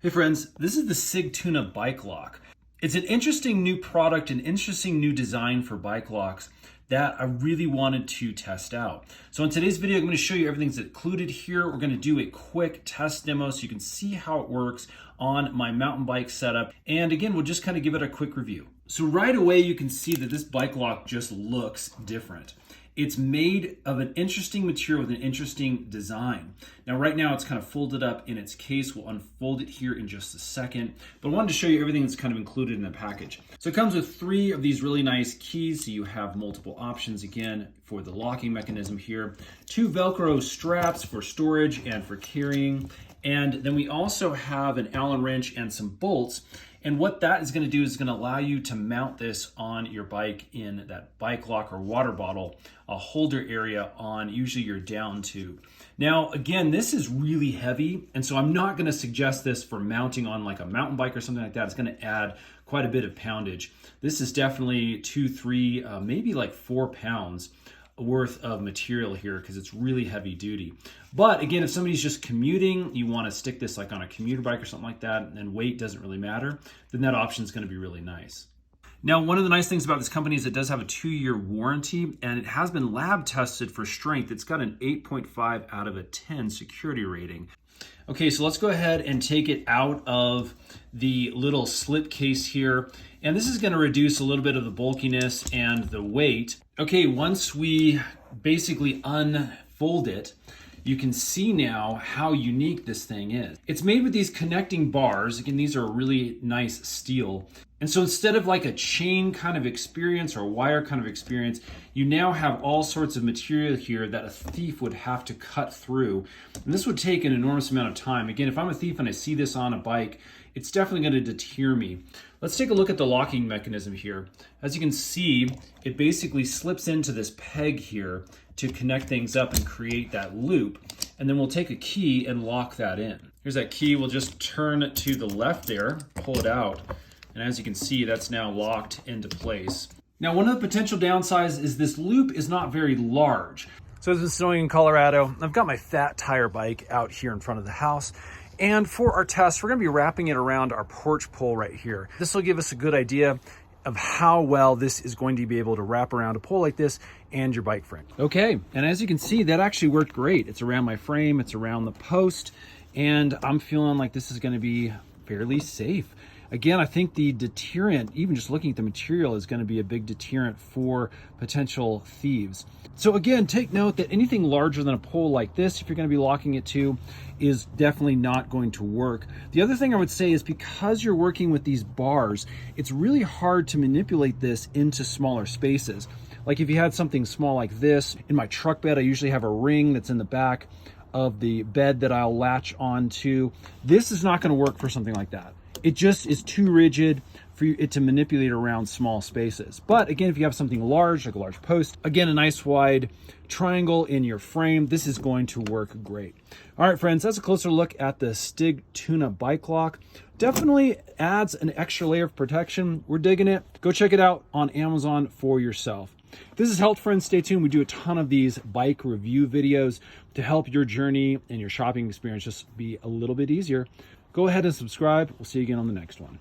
Hey friends, this is the Sigtuna bike lock. It's an interesting new product, an interesting new design for bike locks that I really wanted to test out. So in today's video, I'm going to show you everything that's included here. We're going to do a quick test demo so you can see how it works on my mountain bike setup. And again, we'll just kind of give it a quick review. So right away, you can see that this bike lock just looks different. It's made of an interesting material with an interesting design. Now, right now it's kind of folded up in its case. We'll unfold it here in just a second, but I wanted to show you everything that's kind of included in the package. So it comes with 3 of these really nice keys. So you have multiple options again for the locking mechanism here. 2 Velcro straps for storage and for carrying. And then we also have an Allen wrench and some bolts. And what that is going to do is going to allow you to mount this on your bike in that bike lock or water bottle holder area on usually your down tube. Now, again, this is really heavy, and so I'm not going to suggest this for mounting on like a mountain bike or something like that. It's going to add quite a bit of poundage. This is definitely 2, 3, maybe like 4 pounds worth of material here because it's really heavy duty. But again, if somebody's just commuting, you want to stick this like on a commuter bike or something like that, and weight doesn't really matter, then that option is going to be really nice. Now, one of the nice things about this company is it does have a 2-year warranty, and it has been lab tested for strength. It's got an 8.5 out of a 10 security rating. Okay, so let's go ahead and take it out of the little slip case here. And this is going to reduce a little bit of the bulkiness and the weight. Okay, once we basically unfold it, you can see now how unique this thing is. It's made with these connecting bars. Again, these are really nice steel. And so instead of like a chain kind of experience or a wire kind of experience, you now have all sorts of material here that a thief would have to cut through. And this would take an enormous amount of time. Again, if I'm a thief and I see this on a bike, it's definitely going to deter me. Let's take a look at the locking mechanism here. As you can see, it basically slips into this peg here to connect things up and create that loop. And then we'll take a key and lock that in. Here's that key. We'll just turn to the left there, pull it out. And as you can see, that's now locked into place. Now, one of the potential downsides is this loop is not very large. So it's been snowing in Colorado. I've got my fat tire bike out here in front of the house. And for our test, we're gonna be wrapping it around our porch pole right here. This will give us a good idea of how well this is going to be able to wrap around a pole like this and your bike frame. Okay, and as you can see, that actually worked great. It's around my frame, it's around the post, and I'm feeling like this is gonna be fairly safe. Again, I think the deterrent, even just looking at the material, is going to be a big deterrent for potential thieves. So again, take note that anything larger than a pole like this, if you're going to be locking it to, is definitely not going to work. The other thing I would say is because you're working with these bars, it's really hard to manipulate this into smaller spaces. Like if you had something small like this, in my truck bed, I usually have a ring that's in the back of the bed that I'll latch onto. This is not going to work for something like that. It just is too rigid for it to manipulate around small spaces. But again, if you have something large, like a large post, again, a nice wide triangle in your frame, this is going to work great. All right, friends, that's a closer look at the Sigtuna bike lock. Definitely adds an extra layer of protection. We're digging it. Go check it out on Amazon for yourself. If this has helped, friends, stay tuned. We do a ton of these bike review videos to help your journey and your shopping experience just be a little bit easier. Go ahead and subscribe. We'll see you again on the next one.